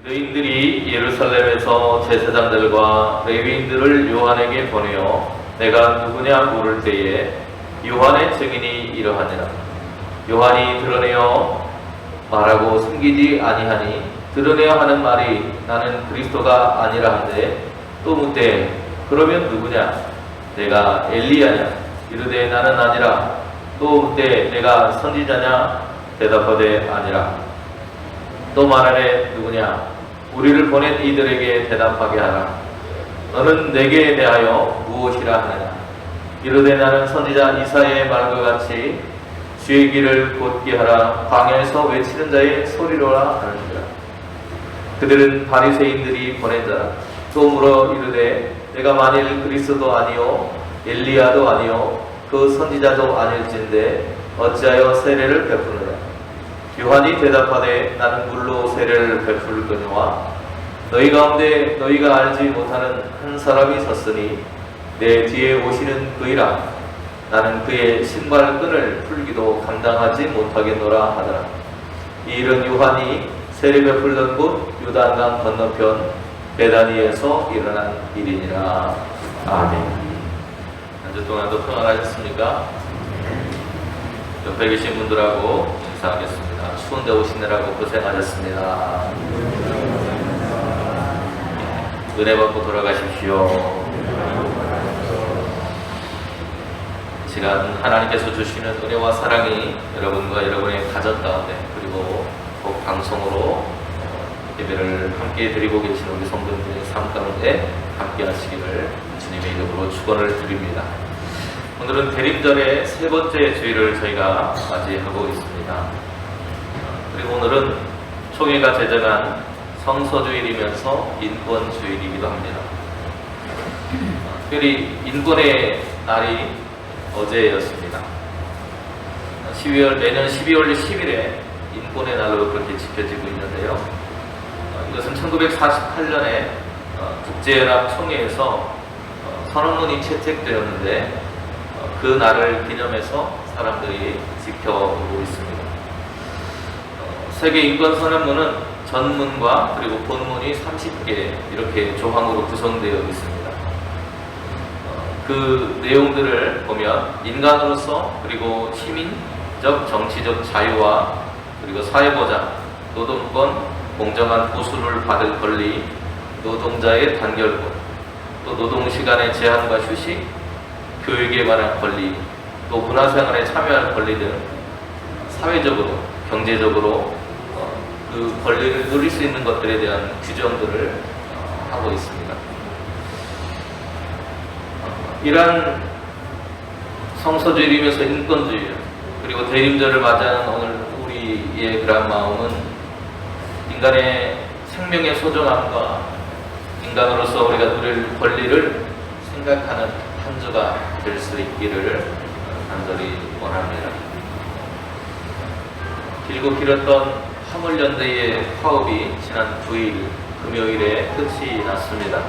유대인들이 예루살렘에서 제사장들과 레위인들을 요한에게 보내어 내가 누구냐 물을 때에 요한의 증인이 이러하니라. 요한이 드러내어 말하고 숨기지 아니하니 드러내어 하는 말이 나는 그리스도가 아니라 한데 또 묻되 그러면 누구냐? 내가 엘리야냐? 이르되 나는 아니라. 또 묻되 내가 선지자냐? 대답하되 아니라. 또 말하되 누구냐? 우리를 보낸 이들에게 대답하게 하라. 너는 내게 대하여 무엇이라 하느냐? 이르되 나는 선지자 이사야의 말과 같이 주의 길을 곧게 하라. 광야에서 외치는 자의 소리로라 하느니라. 그들은 바리새인들이 보낸 자라. 또 물어 이르되 내가 만일 그리스도 아니요 엘리야도 아니요 그 선지자도 아닐진데 어찌하여 세례를 베푸느냐? 요한이 대답하되 나는 물로 세례를 베풀 거니와 너희 가운데 너희가 알지 못하는 한 사람이 섰으니 내 뒤에 오시는 그이라. 나는 그의 신발끈을 풀기도 감당하지 못하겠노라 하더라. 이 일은 요한이 세례 베풀던 곳 요단강 건너편 베다니에서 일어난 일이니라. 아멘. 한 주 동안도 평안하셨습니까? 옆에 계신 분들하고 인사하겠습니다. 추운데 오시느라고 고생하셨습니다. 은혜 받고 돌아가십시오. 이 시간 하나님께서 주시는 은혜와 사랑이 여러분과 여러분의 가정 가운데 그리고 꼭 방송으로 예배를 함께 드리고 계신 우리 성도님의 삶 가운데 함께 하시기를 주님의 이름으로 축원을 드립니다. 오늘은 대림절의 세 번째 주일을 저희가 맞이하고 있습니다. 그리고 오늘은 총회가 제정한 성서주일이면서 인권주일이기도 합니다. 특별히 인권의 날이 어제였습니다. 매년 12월 10일에 인권의 날로 그렇게 지켜지고 있는데요. 이것은 1948년에 국제연합 총회에서 선언문이 채택되었는데 그 날을 기념해서 사람들이 지켜오고 있습니다. 세계 인권 선언문은 전문과 그리고 본문이 30개 이렇게 조항으로 구성되어 있습니다. 그 내용들을 보면 인간으로서 그리고 시민적 정치적 자유와 그리고 사회보장, 노동권, 공정한 보수를 받을 권리, 노동자의 단결권, 또 노동시간의 제한과 휴식, 교육에 관한 권리, 또 문화생활에 참여할 권리 등 사회적으로, 경제적으로 그 권리를 누릴 수 있는 것들에 대한 규정들을 하고 있습니다. 이러한 성서주일이면서 인권주의 그리고 대림절을 맞이하는 오늘 우리의 그런 마음은 인간의 생명의 소중함과 인간으로서 우리가 누릴 권리를 생각하는 한 주가 될 수 있기를 간절히 원합니다. 길고 길었던 화물연대의 파업이 지난 9일 금요일에 끝이 났습니다.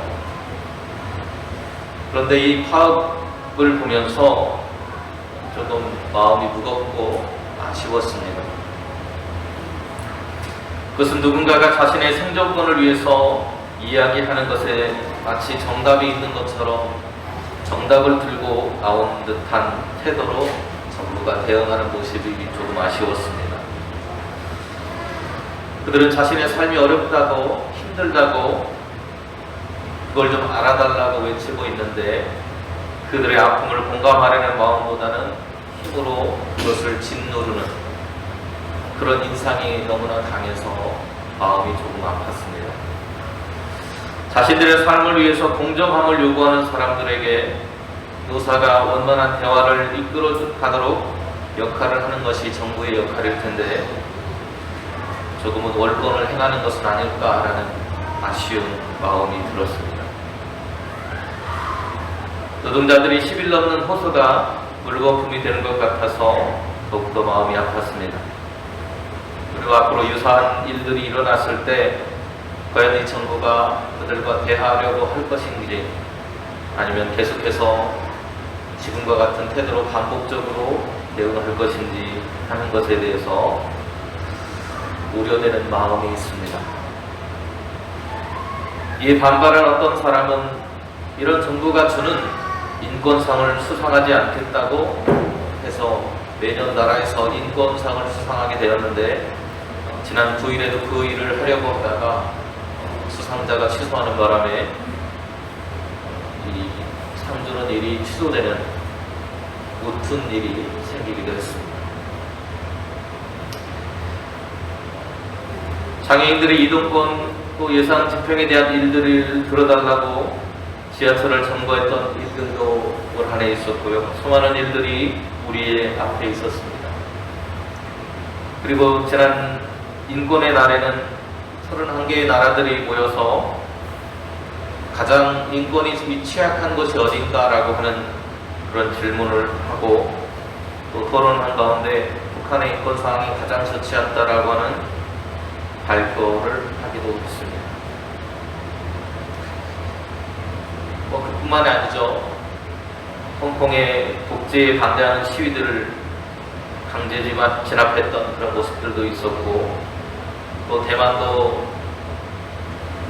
그런데 이 파업을 보면서 조금 마음이 무겁고 아쉬웠습니다. 그것은 누군가가 자신의 생존권을 위해서 이야기하는 것에 마치 정답이 있는 것처럼 정답을 들고 나온 듯한 태도로 정부가 대응하는 모습이 조금 아쉬웠습니다. 그들은 자신의 삶이 어렵다고 힘들다고 그걸 좀 알아달라고 외치고 있는데 그들의 아픔을 공감하려는 마음보다는 힘으로 그것을 짓누르는 그런 인상이 너무나 강해서 마음이 조금 아팠습니다. 자신들의 삶을 위해서 공정함을 요구하는 사람들에게 노사가 원만한 대화를 이끌어가도록 역할을 하는 것이 정부의 역할일 텐데 조금은 월권을 행하는 것은 아닐까라는 아쉬운 마음이 들었습니다. 노동자들이 10일 넘는 호소가 물거품이 되는 것 같아서 더욱더 마음이 아팠습니다. 그리고 앞으로 유사한 일들이 일어났을 때 과연 이 정부가 그들과 대화하려고 할 것인지 아니면 계속해서 지금과 같은 태도로 반복적으로 대응할 것인지 하는 것에 대해서 우려되는 마음이 있습니다. 이에 반발한 어떤 사람은 이런 정부가 주는 인권상을 수상하지 않겠다고 해서 매년 나라에서 인권상을 수상하게 되었는데, 지난 9일에도 그 일을 하려고 하다가 수상자가 취소하는 바람에 이 상 주는 일이 취소되는 웃픈 일이 생기기도 했습니다. 장애인들의 이동권 또 예상 집행에 대한 일들을 들어달라고 지하철을 점거했던 일들도 올 한 해 있었고요. 수많은 일들이 우리의 앞에 있었습니다. 그리고 지난 인권의 날에는 31개의 나라들이 모여서 가장 인권이 취약한 곳이 어딘가라고 하는 그런 질문을 하고 또 토론한 가운데 북한의 인권 상황이 가장 좋지 않다라고 하는 발표를 하기도 했습니다. 그뿐만이 아니죠. 홍콩의 독재에 반대하는 시위들을 강제 진압했던 그런 모습들도 있었고, 또 대만도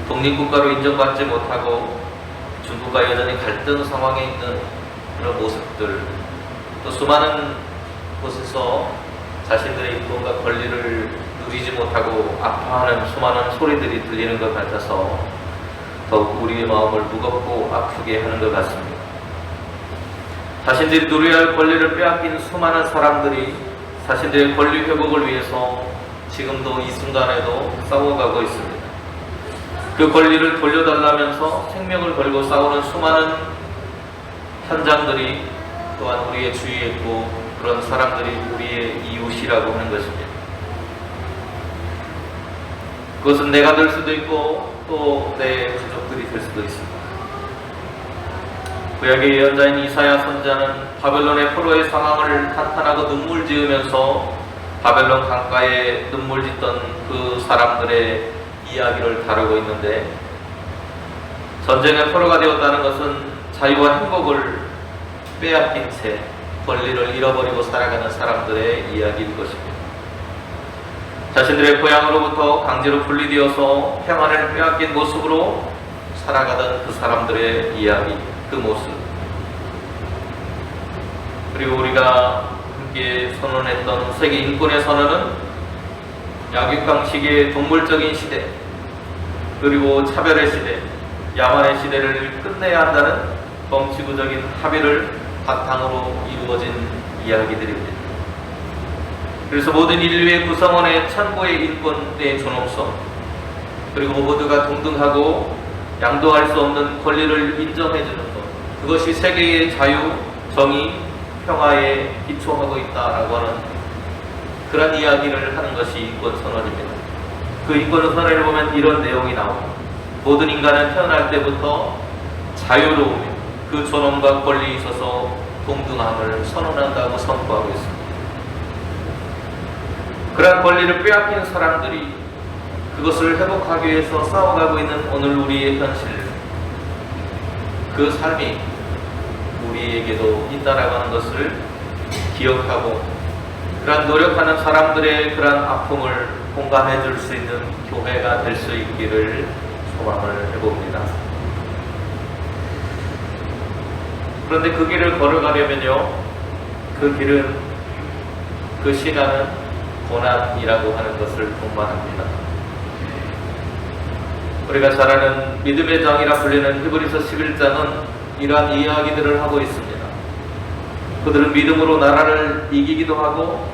독립국가로 인정받지 못하고 중국과 여전히 갈등 상황에 있는 그런 모습들, 또 수많은 곳에서 자신들의 인권과 권리를 누리지 못하고 아파하는 수많은 소리들이 들리는 것 같아서 더욱 우리의 마음을 무겁고 아프게 하는 것 같습니다. 자신들이 누려야 할 권리를 빼앗긴 수많은 사람들이 자신들의 권리 회복을 위해서 지금도 이 순간에도 싸워가고 있습니다. 그 권리를 돌려달라면서 생명을 걸고 싸우는 수많은 현장들이 또한 우리의 주위에 있고, 그런 사람들이 우리의 이웃이라고 하는 것입니다. 그것은 내가 될 수도 있고 또 내 가족들이 될 수도 있습니다. 구약의 예언자인 이사야 선지자는 바벨론의 포로의 상황을 탄탄하고 눈물 지으면서 바벨론 강가에 눈물 짓던 그 사람들의 이야기를 다루고 있는데, 전쟁의 포로가 되었다는 것은 자유와 행복을 빼앗긴 채 권리를 잃어버리고 살아가는 사람들의 이야기일 것입니다. 자신들의 고향으로부터 강제로 분리되어서 평안을 빼앗긴 모습으로 살아가던 그 사람들의 이야기, 그 모습, 그리고 우리가 함께 선언했던 세계 인권의 선언은 약육강식의 동물적인 시대, 그리고 차별의 시대, 야만의 시대를 끝내야 한다는 범지구적인 합의를 바탕으로 이루어진 이야기들입니다. 그래서 모든 인류의 구성원의 천고의 인권의 존엄성, 그리고 모두가 동등하고 양도할 수 없는 권리를 인정해주는 것, 그것이 세계의 자유, 정의, 평화에 기초하고 있다라고 하는 그런 이야기를 하는 것이 인권선언입니다. 그 인권선언을 보면 이런 내용이 나옵니다. 모든 인간은 태어날 때부터 자유로우며 그 존엄과 권리에 있어서 동등함을 선언한다고 선포하고 있습니다. 그러한 권리를 빼앗긴 사람들이 그것을 회복하기 위해서 싸워가고 있는 오늘 우리의 현실, 그 삶이 우리에게도 있다라고 하는 것을 기억하고, 그러한 노력하는 사람들의 그러한 아픔을 공감해 줄 수 있는 교회가 될 수 있기를 소망을 해봅니다. 그런데 그 길을 걸어가려면요, 그 길은, 그 시간은 고난이라고 하는 것을 동반합니다. 우리가 잘 아는 믿음의 장이라 불리는 히브리서 11장은 이러한 이야기들을 하고 있습니다. 그들은 믿음으로 나라를 이기기도 하고,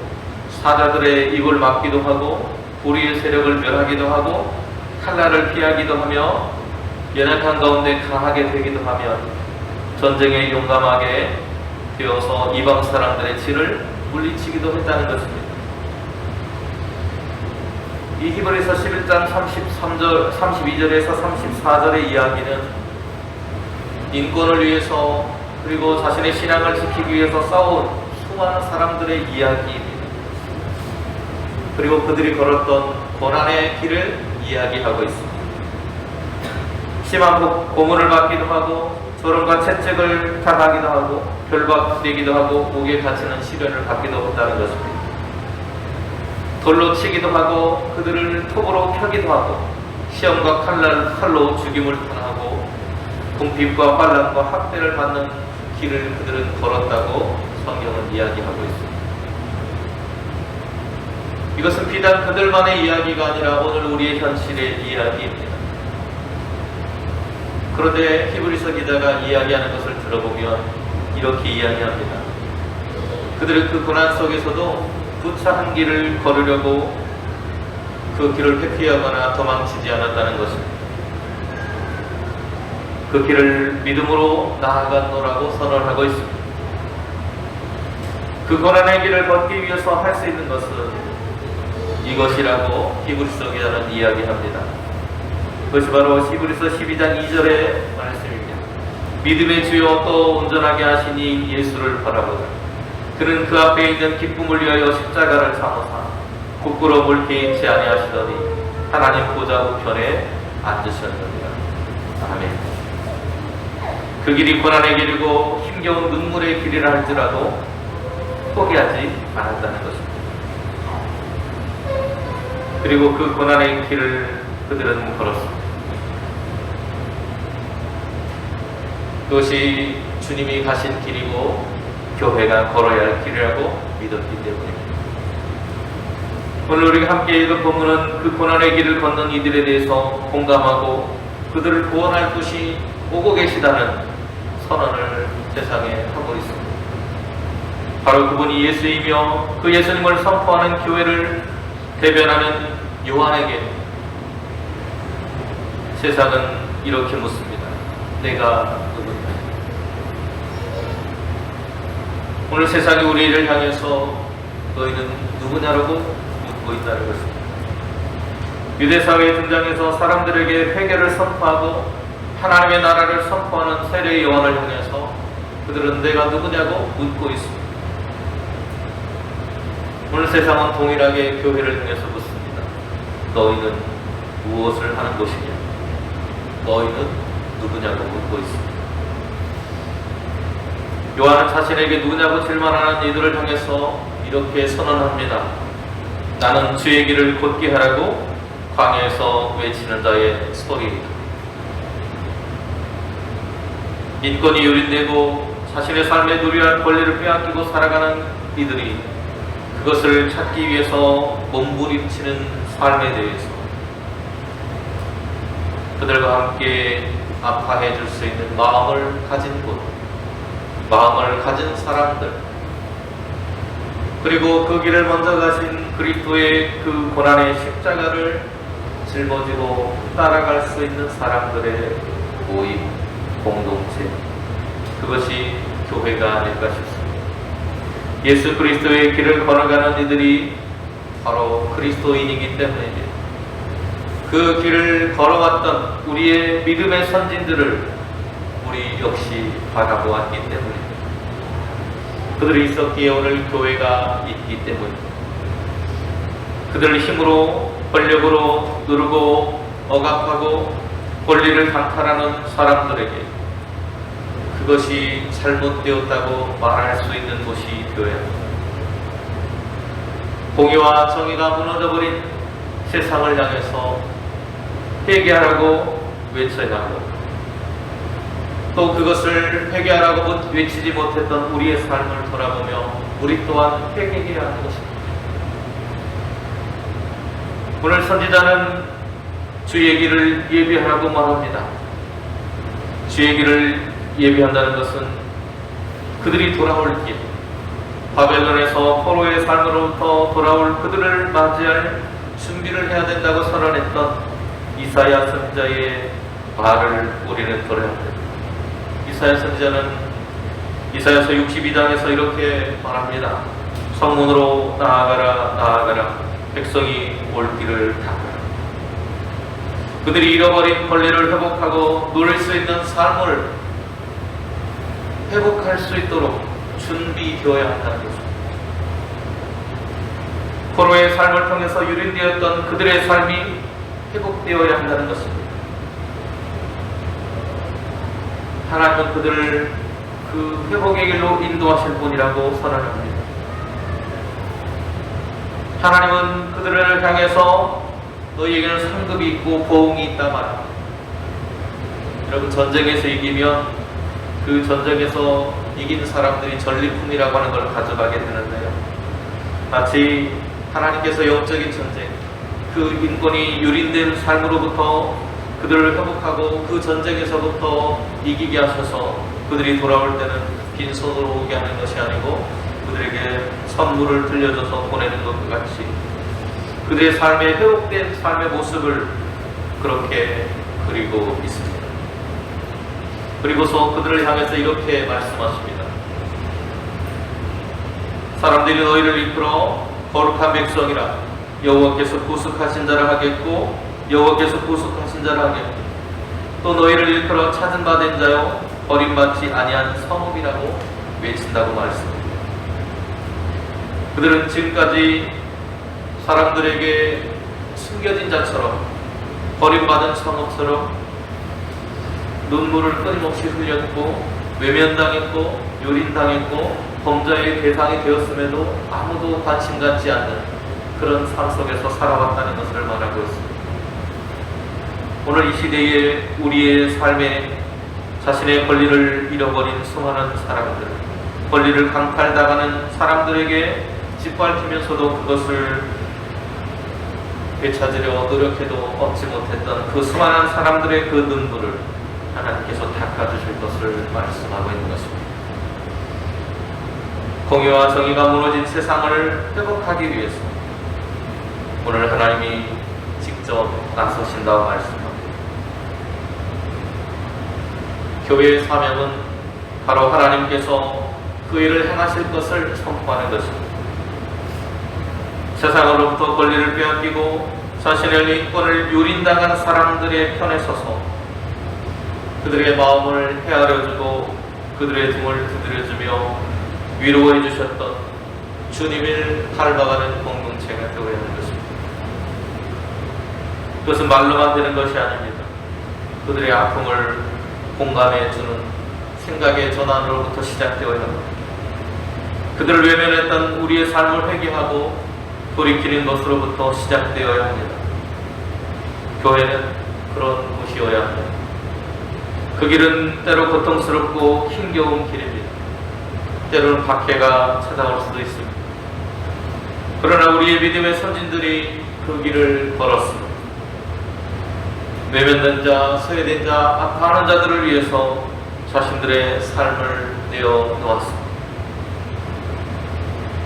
사자들의 입을 막기도 하고, 불의의 세력을 멸하기도 하고, 칼날을 피하기도 하며, 연약한 가운데 강하게 되기도 하며, 전쟁에 용감하게 되어서 이방 사람들의 진을 물리치기도 했다는 것입니다. 이 히브리서 11장 32절에서 34절의 이야기는 인권을 위해서, 그리고 자신의 신앙을 지키기 위해서 싸운 수많은 사람들의 이야기입니다. 그리고 그들이 걸었던 고난의 길을 이야기하고 있습니다. 심한 고문을 받기도 하고, 조롱과 채찍을 당하기도 하고, 결박되기도 하고, 목에 갇히는 시련을 받기도 한다는 것입니다. 돌로 치기도 하고, 그들을 톱으로 펴기도 하고, 시험과 칼로 죽임을 당하고 궁핍과 환난과 학대를 받는 길을 그들은 걸었다고 성경은 이야기하고 있습니다. 이것은 비단 그들만의 이야기가 아니라 오늘 우리의 현실의 이야기입니다. 그런데 히브리서 기자가 이야기하는 것을 들어보면 이렇게 이야기합니다. 그들은 그 고난 속에서도 부차한 길을 걸으려고 그 길을 회피하거나 도망치지 않았다는 것입니다. 그 길을 믿음으로 나아갔노라고 선언하고 있습니다. 그 고난의 길을 걷기 위해서 할 수 있는 것은 이것이라고 히브리서 기자는 이야기합니다. 그것이 바로 히브리서 12장 2절의 말씀입니다. 믿음의 주여 또 온전하게 하시니 예수를 바라보자. 그는 그 앞에 있는 기쁨을 위하여 십자가를 참으사 부끄러움을 개인치 아니하시더니 하나님 보좌 우편에 앉으셨느니라. 아멘. 그 길이 고난의 길이고 힘겨운 눈물의 길이라 할지라도 포기하지 않았다는 것입니다. 그리고 그 고난의 길을 그들은 걸었습니다. 그것이 주님이 가신 길이고 교회가 걸어야 할 길이라고 믿었기 때문입니다. 오늘 우리가 함께 읽은 본문은 그 고난의 길을 걷는 이들에 대해서 공감하고 그들을 구원할 분이 오고 계시다는 선언을 세상에 하고 있습니다. 바로 그분이 예수이며 그 예수님을 선포하는 교회를 대변하는 요한에게 세상은 이렇게 묻습니다. 내가 누구냐? 오늘 세상이 우리를 향해서 너희는 누구냐라고 묻고 있다는 것입니다. 유대사회에 등장해서 사람들에게 회개를 선포하고 하나님의 나라를 선포하는 세례의 요한을 향해서 그들은 내가 누구냐고 묻고 있습니다. 오늘 세상은 동일하게 교회를 향해서 묻습니다. 너희는 무엇을 하는 것이냐? 너희는 누구냐고 묻고 있습니다. 요한은 자신에게 누구냐고 질문하는 이들을 향해서 이렇게 선언합니다. 나는 주의 길을 곧게 하라고 광야에서 외치는 자의 소리이다. 인권이 유린되고 자신의 삶에 누려할 권리를 빼앗기고 살아가는 이들이 그것을 찾기 위해서 몸부림치는 삶에 대해서 그들과 함께 아파해 줄 수 있는 마음을 가진 곳, 마음을 가진 사람들, 그리고 그 길을 먼저 가신 그리스도의 그 고난의 십자가를 짊어지고 따라갈 수 있는 사람들의 모임, 공동체, 그것이 교회가 아닐까 싶습니다. 예수 그리스도의 길을 걸어가는 이들이 바로 그리스도인이기 때문입니다. 그 길을 걸어왔던 우리의 믿음의 선진들을 우리 역시 바라보았기 때문입니다. 그들이 있었기에 오늘 교회가 있기 때문입니다. 그들을 힘으로 권력으로 누르고 억압하고 권리를 강탈하는 사람들에게 그것이 잘못되었다고 말할 수 있는 곳이 되어야 합니다. 공의와 정의가 무너져버린 세상을 향해서 회개하라고 외쳐야 하고 또 그것을 회개하라고 외치지 못했던 우리의 삶을 돌아보며 우리 또한 회개해야 하는 것입니다. 오늘 선지자는 주의 길을 예비하라고 말합니다. 주의 길을 예비한다는 것은 그들이 돌아올 길, 바벨론에서 포로의 삶으로부터 돌아올 그들을 맞이할 준비를 해야 된다고 선언했던 이사야 선지자의 말을 우리는 들어야 합니다. 이사야 선지자는 이사야서 62장에서 이렇게 말합니다. 성문으로 나아가라 나아가라 백성이 올 길을 닦아라. 그들이 잃어버린 권리를 회복하고 누릴 수 있는 삶을 회복할 수 있도록 준비되어야 한다는 것입니다. 포로의 삶을 통해서 유린되었던 그들의 삶이 회복되어야 한다는 것입니다. 하나님은 그들을 그 회복의 길로 인도하실 분이라고 선언합니다. 하나님은 그들을 향해서 너희에게는 상급이 있고 보응이 있다 말합니다. 여러분, 전쟁에서 이기면 그 전쟁에서 이긴 사람들이 전리품이라고 하는 걸 가져가게 되는데요. 마치 하나님께서 영적인 전쟁, 그 인권이 유린된 삶으로부터 그들을 회복하고 그 전쟁에서부터 이기게 하셔서 그들이 돌아올 때는 빈손으로 오게 하는 것이 아니고 그들에게 선물을 들려줘서 보내는 것과 같이 그들의 삶의 회복된 삶의 모습을 그렇게 그리고 있습니다. 그리고서 그들을 향해서 이렇게 말씀하십니다. 사람들이 너희를 이끌어 거룩한 백성이라 여호와께서 구속하신 자라 하겠고 여호와께서 구속하신 자라 하겠고 또 너희를 일컬어 찾은 바 된 자요 버림받지 아니한 성읍이라고 외친다고 말씀합니다. 그들은 지금까지 사람들에게 숨겨진 자처럼 버림받은 성읍처럼 눈물을 끊임없이 흘렸고 외면당했고 요린당했고 범죄의 대상이 되었음에도 아무도 관심 갖지 않는 그런 삶 속에서 살아왔다는 것을 말하고 있습니다. 오늘 이 시대에 우리의 삶에 자신의 권리를 잃어버린 수많은 사람들, 권리를 강탈당하는 사람들에게 짓밟히면서도 그것을 되찾으려 노력해도 얻지 못했던 그 수많은 사람들의 그 눈물을 하나님께서 닦아주실 것을 말씀하고 있는 것입니다. 공의와 정의가 무너진 세상을 회복하기 위해서 오늘 하나님이 직접 나서신다고 말씀합니다. 교회의 사명은 바로 하나님께서 그 일을 행하실 것을 선포하는 것입니다. 세상으로부터 권리를 빼앗기고 자신의 인권을 유린당한 사람들의 편에 서서 그들의 마음을 헤아려주고 그들의 등을 두드려주며 위로해 주셨던 주님을 닮아가는 공동체가 되어야 하는 것입니다. 그것은 말로만 되는 것이 아닙니다. 그들의 아픔을 공감해주는 생각의 전환으로부터 시작되어야 합니다. 그들을 외면했던 우리의 삶을 회개하고 돌이키는 것으로부터 시작되어야 합니다. 교회는 그런 곳이어야 합니다. 그 길은 때로 고통스럽고 힘겨운 길입니다. 때로는 박해가 찾아올 수도 있습니다. 그러나 우리의 믿음의 선진들이 그 길을 걸었습니다. 외면된 자, 소외된 자, 아파하는 자들을 위해서 자신들의 삶을 내어 놓았습니다.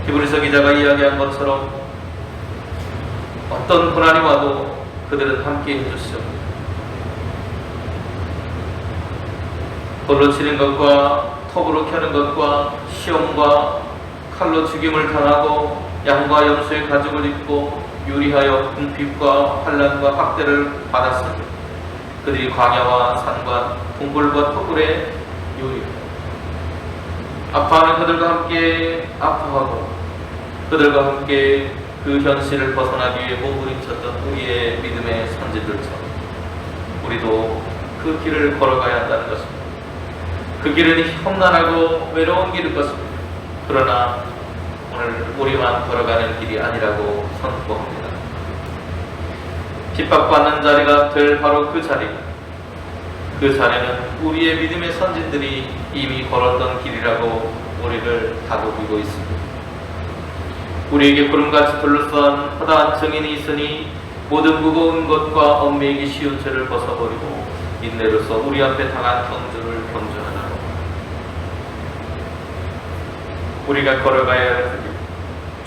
히브리서 기자가 이야기한 것처럼 어떤 고난이 와도 그들은 함께 해주셨습니다. 돌로 치는 것과 톱으로 켜는 것과 시험과 칼로 죽임을 당하고 양과 염소의 가죽을 입고 유리하여 궁핍과 환난과 학대를 받았습니다. 그들이 광야와 산과 동굴과 토굴에 요리합니다. 아파하는 그들과 함께 아파하고 그들과 함께 그 현실을 벗어나기 위해 몸부림쳤던 우리의 믿음의 선지들처럼 우리도 그 길을 걸어가야 한다는 것입니다. 그 길은 험난하고 외로운 길일 것입니다. 그러나 오늘 우리만 걸어가는 길이 아니라고 선포합니다. 핍박받는 자리가 될 바로 그 자리, 그 자리는 우리의 믿음의 선진들이 이미 걸었던 길이라고 우리를 다독이고 있습니다. 우리에게 구름같이 둘러싼 허다한 증인이 있으니 모든 무거운 것과 얽매이기 쉬운 죄를 벗어버리고 인내로서 우리 앞에 당한 경주를 경주하라. 우리가 걸어가야 할 그 길,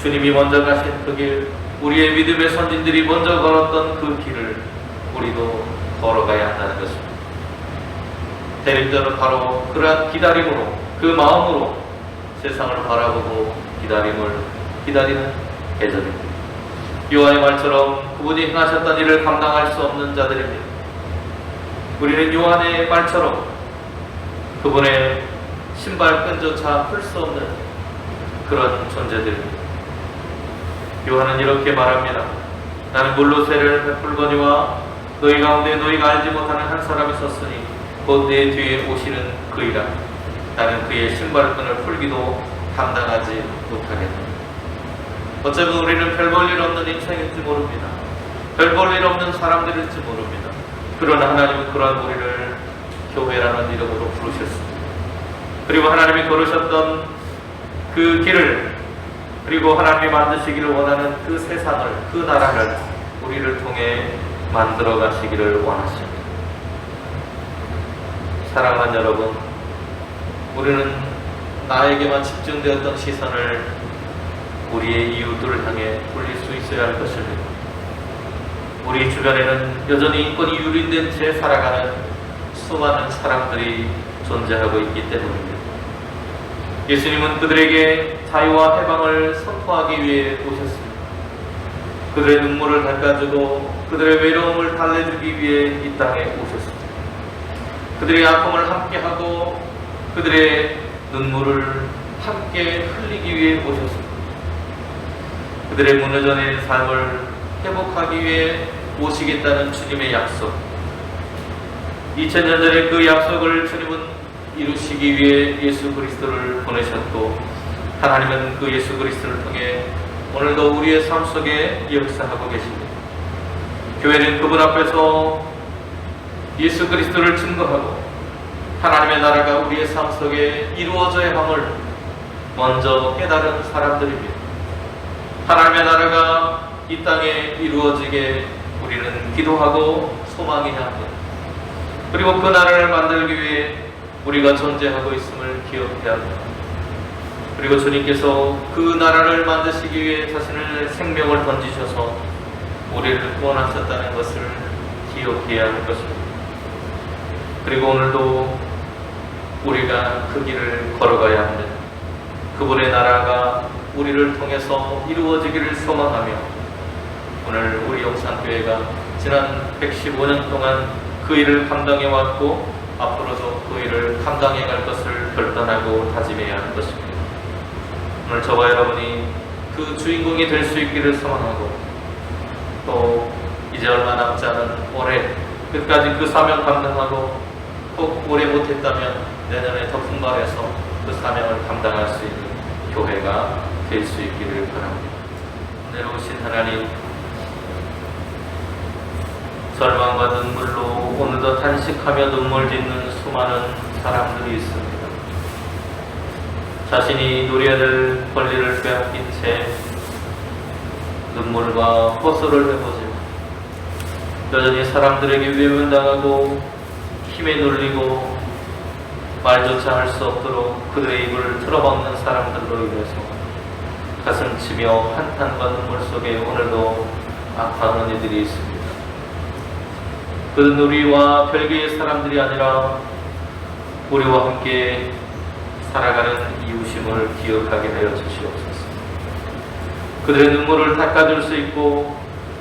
주님이 먼저 가신 그 길, 우리의 믿음의 선진들이 먼저 걸었던 그 길을 우리도 걸어가야 한다는 것입니다. 대림절은 바로 그러한 기다림으로, 그 마음으로 세상을 바라보고 기다리는 계절입니다. 요한의 말처럼 그분이 행하셨던 일을 감당할 수 없는 자들입니다. 우리는 요한의 말처럼 그분의 신발끈조차 풀 수 없는 그런 존재들입니다. 요한은 이렇게 말합니다. 나는 물로 새를 베풀거니와 너희 가운데 너희가 알지 못하는 한 사람이 섰으니 곧 내 뒤에 오시는 그이라. 나는 그의 신발끈을 풀기도 감당하지 못하겠다. 어쩌면 우리는 별 볼 일 없는 인생일지 모릅니다. 별 볼 일 없는 사람들일지 모릅니다. 그러나 하나님은 그러한 우리를 교회라는 이름으로 부르셨습니다. 그리고 하나님이 걸으셨던 그 길을, 그리고 하나님이 만드시기를 원하는 그 세상을, 그 나라를 우리를 통해 만들어 가시기를 원하십니다. 사랑하는 여러분, 우리는 나에게만 집중되었던 시선을 우리의 이웃들을 향해 돌릴 수 있어야 할 것입니다. 우리 주변에는 여전히 인권이 유린된 채 살아가는 수많은 사람들이 존재하고 있기 때문입니다. 예수님은 그들에게 자유와 해방을 선포하기 위해 오셨습니다. 그들의 눈물을 닦아주고 그들의 외로움을 달래주기 위해 이 땅에 오셨습니다. 그들의 아픔을 함께하고 그들의 눈물을 함께 흘리기 위해 오셨습니다. 그들의 무너져 내린 삶을 회복하기 위해 오시겠다는 주님의 약속, 2000년 전에 그 약속을 주님은 이루시기 위해 예수 그리스도를 보내셨고, 하나님은 그 예수 그리스도를 통해 오늘도 우리의 삶 속에 역사하고 계십니다. 교회는 그분 앞에서 예수 그리스도를 증거하고 하나님의 나라가 우리의 삶 속에 이루어져야 함을 먼저 깨달은 사람들입니다. 하나님의 나라가 이 땅에 이루어지게 우리는 기도하고 소망해야 합니다. 그리고 그 나라를 만들기 위해 우리가 존재하고 있음을 기억해야 합니다. 그리고 주님께서 그 나라를 만드시기 위해 자신의 생명을 던지셔서 우리를 구원하셨다는 것을 기억해야 할 것입니다. 그리고 오늘도 우리가 그 길을 걸어가야 합니다. 그분의 나라가 우리를 통해서 이루어지기를 소망하며, 오늘 우리 영산교회가 지난 115년 동안 그 일을 감당해왔고 앞으로도 그 일을 감당해 갈 것을 결단하고 다짐해야 할 것입니다. 오늘 저와 여러분이 그 주인공이 될 수 있기를 소망하고, 또 이제 얼마 남지 않은 올해 끝까지 그 사명 감당하고, 꼭 오래 못했다면 내년에 더 분발해서 그 사명을 감당할 수 있는 교회가 될 수 있기를 바랍니다. 내려오신 하나님, 절망과 눈물로 오늘도 탄식하며 눈물 짓는 수많은 사람들이 있습니다. 자신이 누려야 될 권리를 빼앗긴 채 눈물과 호소를 해보지만 여전히 사람들에게 외면당하고 힘에 눌리고 말조차 할 수 없도록 그들의 입을 틀어막는 사람들로 인해서 가슴 치며 한탄과 눈물 속에 오늘도 아파하는 이들이 있습니다. 그는 우리와 별개의 사람들이 아니라 우리와 함께 살아가는 이웃임을 기억하게 하여 주시옵소서. 그들의 눈물을 닦아줄 수 있고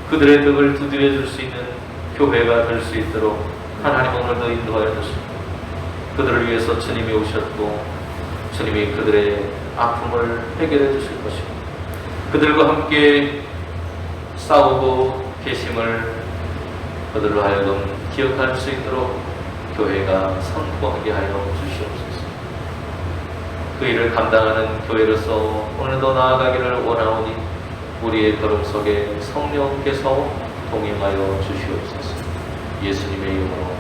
그들의 덕을 두드려 줄 수 있는 교회가 될 수 있도록 하나님 오늘도 인도하여 주시고, 그들을 위해서 주님이 오셨고 주님이 그들의 아픔을 해결해 주실 것이고, 그들과 함께 싸우고 계심을 그들로 하여금 기억할 수 있도록 교회가 선포하게 하여 주시옵소서. 그 일을 감당하는 교회로서 오늘도 나아가기를 원하오니 우리의 걸음 속에 성령께서 동행하여 주시옵소서. 예수님의 이름으로